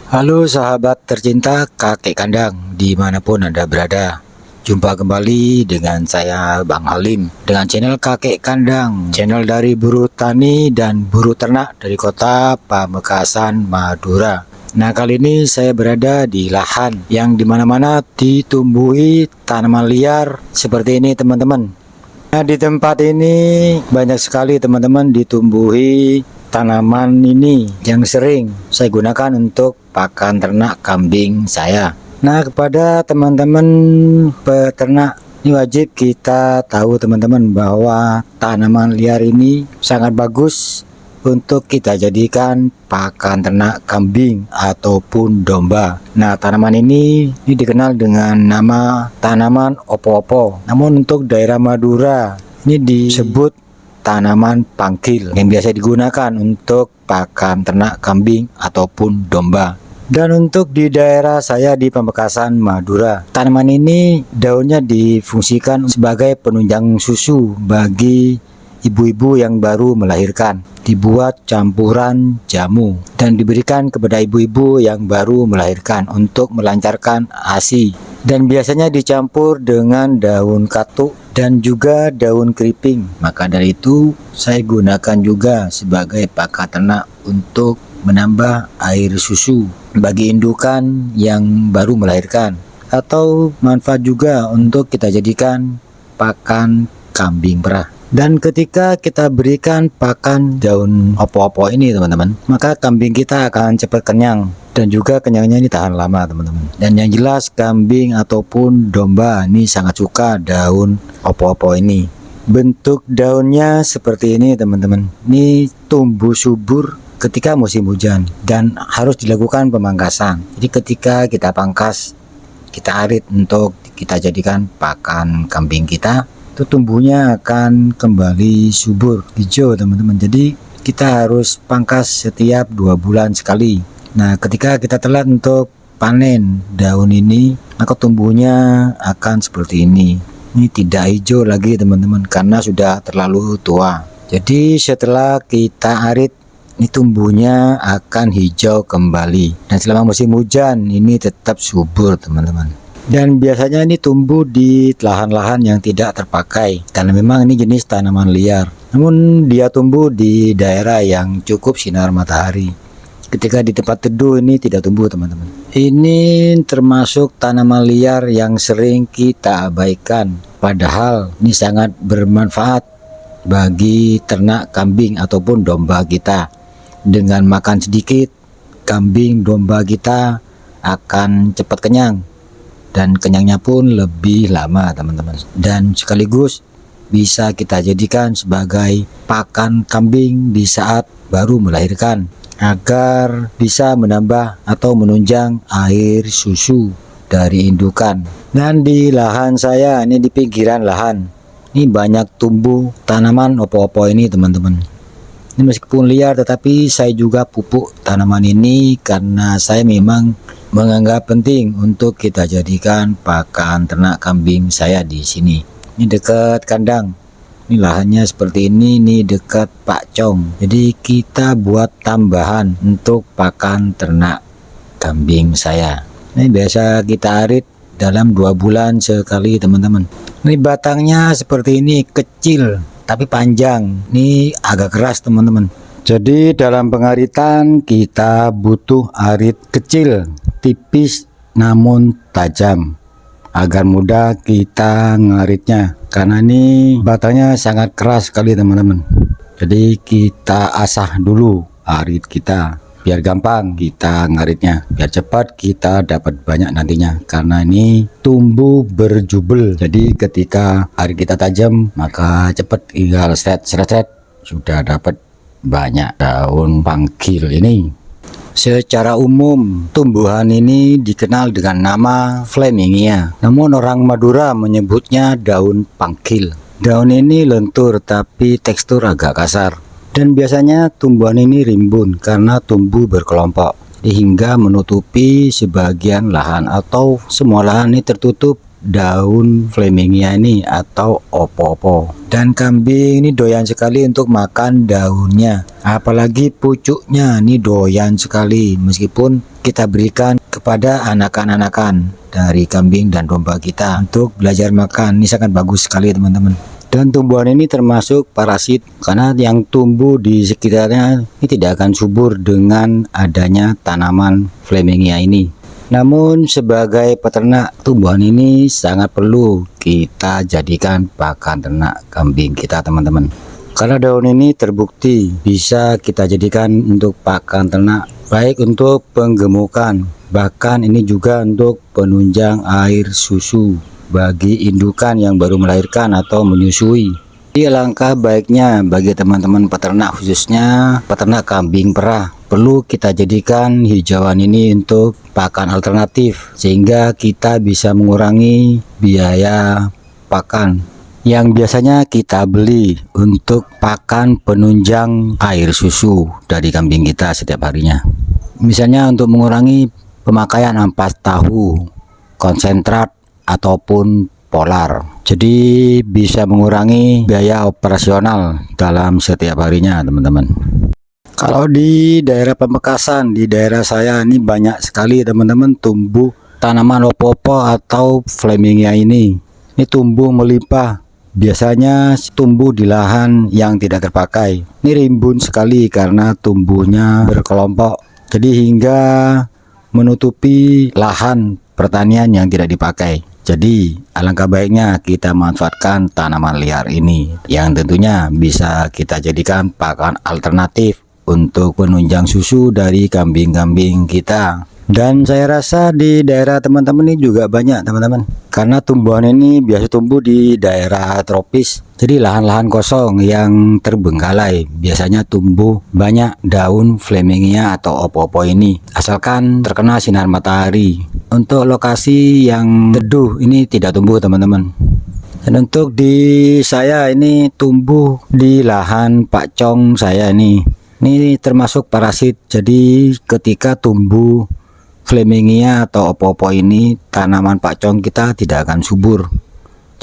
Halo sahabat tercinta kakek kandang dimanapun Anda berada. Jumpa kembali dengan saya Bang Halim dengan channel kakek kandang, channel dari buruh tani dan buruh ternak dari kota Pamekasan, Madura. Nah, kali ini saya berada di lahan yang dimana-mana ditumbuhi tanaman liar seperti ini teman-teman. Nah, di tempat ini banyak sekali teman-teman ditumbuhi tanaman ini yang sering saya gunakan untuk pakan ternak kambing saya. Nah, kepada teman-teman peternak, ini wajib kita tahu teman-teman bahwa tanaman liar ini sangat bagus untuk kita jadikan pakan ternak kambing ataupun domba. Nah, tanaman ini dikenal dengan nama tanaman opo-opo. Namun untuk daerah Madura ini disebut tanaman pangkil yang biasa digunakan untuk pakan ternak kambing ataupun domba. Dan untuk di daerah saya di Pamekasan, Madura, tanaman ini daunnya difungsikan sebagai penunjang susu bagi ibu-ibu yang baru melahirkan, dibuat campuran jamu dan diberikan kepada ibu-ibu yang baru melahirkan untuk melancarkan ASI, dan biasanya dicampur dengan daun katuk dan juga daun keriping. Maka dari itu saya gunakan juga sebagai pakan ternak untuk menambah air susu bagi indukan yang baru melahirkan, atau manfaat juga untuk kita jadikan pakan kambing perah. Dan ketika kita berikan pakan daun opo-opo ini teman-teman, maka kambing kita akan cepat kenyang dan juga kenyangnya ini tahan lama teman-teman. Dan yang jelas kambing ataupun domba ini sangat suka daun opo-opo ini. Bentuk daunnya seperti ini teman-teman. Ini tumbuh subur ketika musim hujan dan harus dilakukan pemangkasan. Jadi ketika kita pangkas, kita arit untuk kita jadikan pakan kambing kita, itu tumbuhnya akan kembali subur hijau teman-teman. Jadi kita harus pangkas setiap 2 bulan sekali. Nah, ketika kita telat untuk panen daun ini, maka tumbuhnya akan seperti ini. Ini tidak hijau lagi teman-teman karena sudah terlalu tua. Jadi setelah kita arit, ini tumbuhnya akan hijau kembali. Dan selama musim hujan ini tetap subur teman-teman. Dan biasanya ini tumbuh di lahan-lahan yang tidak terpakai karena memang ini jenis tanaman liar. Namun dia tumbuh di daerah yang cukup sinar matahari. Ketika di tempat teduh ini tidak tumbuh teman-teman. Ini termasuk tanaman liar yang sering kita abaikan. Padahal ini sangat bermanfaat bagi ternak kambing ataupun domba kita. Dengan makan sedikit, kambing domba kita akan cepat kenyang. Dan kenyangnya pun lebih lama teman-teman. Dan sekaligus bisa kita jadikan sebagai pakan kambing di saat baru melahirkan, agar bisa menambah atau menunjang air susu dari indukan. Dan di lahan saya ini, di pinggiran lahan, ini banyak tumbuh tanaman opo-opo ini teman-teman. Ini meskipun liar tetapi saya juga pupuk tanaman ini karena saya memang menganggap penting untuk kita jadikan pakan ternak kambing saya di sini. Ini dekat kandang. Ini lahannya seperti ini dekat Pak Cong. Jadi kita buat tambahan untuk pakan ternak kambing saya. Ini biasa kita arit dalam 2 bulan sekali teman-teman. Ini batangnya seperti ini, kecil tapi panjang. Ini agak keras teman-teman. Jadi dalam pengaritan kita butuh arit kecil, tipis namun tajam, agar mudah kita ngaritnya. Karena ini batangnya sangat keras sekali teman-teman. Jadi kita asah dulu arit kita biar gampang kita ngaritnya, biar cepat kita dapat banyak nantinya. Karena ini tumbuh berjubel. Jadi ketika arit kita tajam, maka cepat tinggal seret-seret sudah dapat banyak daun pangkil ini. Secara umum tumbuhan ini dikenal dengan nama Flamingia. Namun orang Madura menyebutnya daun pangkil. Daun ini lentur tapi tekstur agak kasar. Dan biasanya tumbuhan ini rimbun karena tumbuh berkelompok hingga menutupi sebagian lahan atau semua lahan ini tertutup daun flamingia ini atau opo-opo. Dan kambing ini doyan sekali untuk makan daunnya, apalagi pucuknya ini doyan sekali. Meskipun kita berikan kepada anakan-anakan dari kambing dan domba kita untuk belajar makan, ini sangat bagus sekali teman-teman. Dan tumbuhan ini termasuk parasit karena yang tumbuh di sekitarnya ini tidak akan subur dengan adanya tanaman flamingia ini. Namun sebagai peternak, tumbuhan ini sangat perlu kita jadikan pakan ternak kambing kita teman-teman. Karena daun ini terbukti bisa kita jadikan untuk pakan ternak, baik untuk penggemukan, bahkan ini juga untuk penunjang air susu bagi indukan yang baru melahirkan atau menyusui. Jadi alangkah baiknya bagi teman-teman peternak, khususnya peternak kambing perah, perlu kita jadikan hijauan ini untuk pakan alternatif sehingga kita bisa mengurangi biaya pakan yang biasanya kita beli untuk pakan penunjang air susu dari kambing kita setiap harinya. Misalnya untuk mengurangi pemakaian ampas tahu, konsentrat ataupun polar. Jadi bisa mengurangi biaya operasional dalam setiap harinya teman-teman. Kalau di daerah Pamekasan, di daerah saya ini banyak sekali teman-teman tumbuh tanaman opo-opo atau flamingia ini. Ini tumbuh melimpah. Biasanya tumbuh di lahan yang tidak terpakai. Ini rimbun sekali karena tumbuhnya berkelompok. Jadi hingga menutupi lahan pertanian yang tidak dipakai. Jadi alangkah baiknya kita manfaatkan tanaman liar ini yang tentunya bisa kita jadikan pakan alternatif untuk penunjang susu dari kambing-kambing kita. Dan saya rasa di daerah teman-teman ini juga banyak teman-teman, karena tumbuhan ini biasa tumbuh di daerah tropis. Jadi lahan-lahan kosong yang terbengkalai biasanya tumbuh banyak daun flamingia atau opo-opo ini, asalkan terkena sinar matahari. Untuk lokasi yang teduh ini tidak tumbuh teman-teman. Dan untuk di saya ini tumbuh di lahan pakcong saya ini termasuk parasit. Jadi ketika tumbuh flamingia atau opo-opo ini, tanaman pakcong kita tidak akan subur.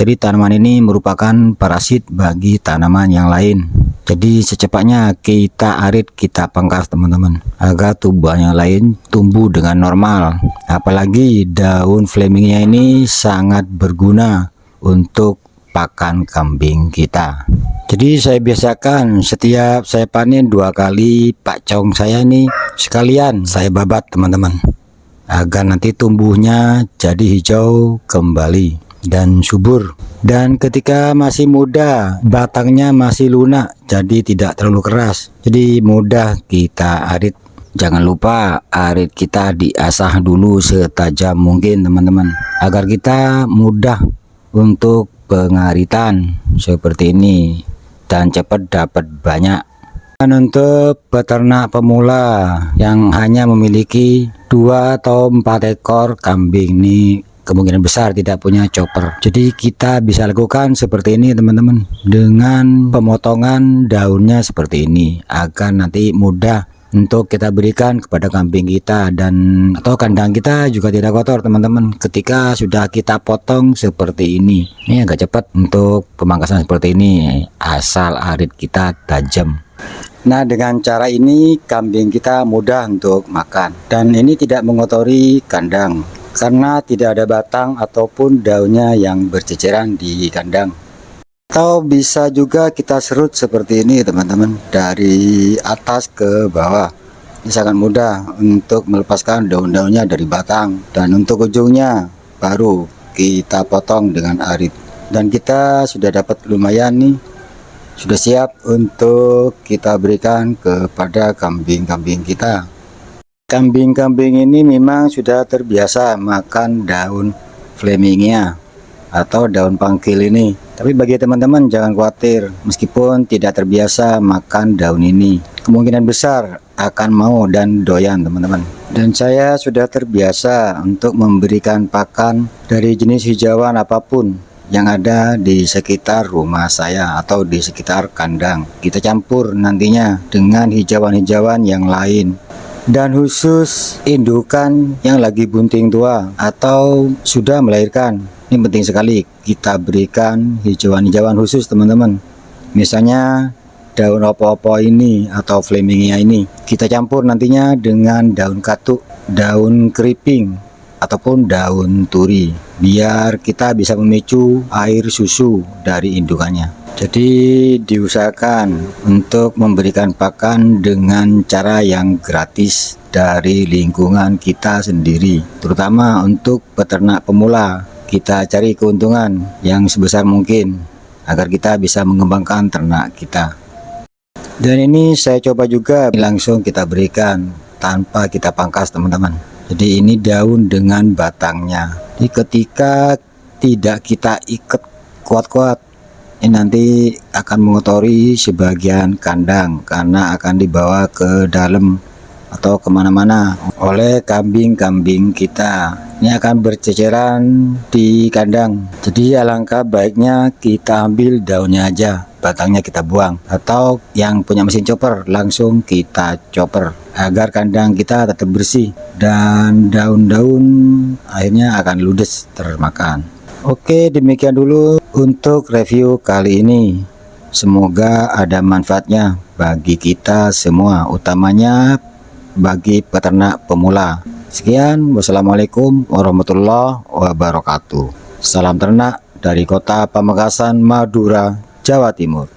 Jadi tanaman ini merupakan parasit bagi tanaman yang lain. Jadi secepatnya kita arit, kita pangkas teman-teman, agar tumbuhan yang lain tumbuh dengan normal. Apalagi daun flamingia ini sangat berguna untuk pakan kambing kita. Jadi saya biasakan setiap saya panen 2 kali pakcong saya ini sekalian saya babat teman-teman, agar nanti tumbuhnya jadi hijau kembali dan subur. Dan ketika masih muda, batangnya masih lunak, jadi tidak terlalu keras, jadi mudah kita arit. Jangan lupa arit kita diasah dulu setajam mungkin teman-teman, agar kita mudah untuk pengaritan seperti ini dan cepat dapat banyak. Dan untuk peternak pemula yang hanya memiliki 2 atau 4 ekor kambing ini, kemungkinan besar tidak punya chopper. Jadi kita bisa lakukan seperti ini teman-teman, dengan pemotongan daunnya seperti ini, agar nanti mudah untuk kita berikan kepada kambing kita, dan atau kandang kita juga tidak kotor teman-teman ketika sudah kita potong seperti ini. Ini agak cepat untuk pemangkasan seperti ini, asal arit kita tajam. Nah, dengan cara ini kambing kita mudah untuk makan, dan ini tidak mengotori kandang karena tidak ada batang ataupun daunnya yang berceceran di kandang. Atau bisa juga kita serut seperti ini teman-teman, dari atas ke bawah. Ini sangat mudah untuk melepaskan daun-daunnya dari batang, dan untuk ujungnya baru kita potong dengan arit. Dan kita sudah dapat lumayan nih, sudah siap untuk kita berikan kepada kambing-kambing kita. Kambing-kambing ini memang sudah terbiasa makan daun flamingia atau daun pangkil ini. Tapi bagi teman-teman jangan khawatir, meskipun tidak terbiasa makan daun ini, kemungkinan besar akan mau dan doyan teman-teman. Dan saya sudah terbiasa untuk memberikan pakan dari jenis hijauan apapun yang ada di sekitar rumah saya atau di sekitar kandang. Kita campur nantinya dengan hijauan-hijauan yang lain. dan khusus indukan yang lagi bunting tua atau sudah melahirkan. Ini penting sekali kita berikan hijauan-hijauan khusus teman-teman. Misalnya daun opo-opo ini atau flamingia ini kita campur nantinya dengan daun katuk, daun keriping ataupun daun turi, biar kita bisa memicu air susu dari indukannya. Jadi diusahakan untuk memberikan pakan dengan cara yang gratis dari lingkungan kita sendiri, terutama untuk peternak pemula. Kita cari keuntungan yang sebesar mungkin agar kita bisa mengembangkan ternak kita. Dan ini saya coba juga langsung kita berikan tanpa kita pangkas teman-teman. Jadi ini daun dengan batangnya. Jadi ketika tidak kita ikat kuat-kuat, ini nanti akan mengotori sebagian kandang karena akan dibawa ke dalam atau kemana-mana oleh kambing-kambing kita. Ini akan berceceran di kandang. Jadi alangkah baiknya kita ambil daunnya aja, batangnya kita buang, atau yang punya mesin chopper langsung kita chopper agar kandang kita tetap bersih dan daun-daun akhirnya akan ludes termakan. Oke, demikian dulu untuk review kali ini. Semoga ada manfaatnya bagi kita semua, utamanya bagi peternak pemula. Sekian, wassalamualaikum warahmatullahi wabarakatuh. Salam ternak dari Kota Pamekasan, Madura, Jawa Timur.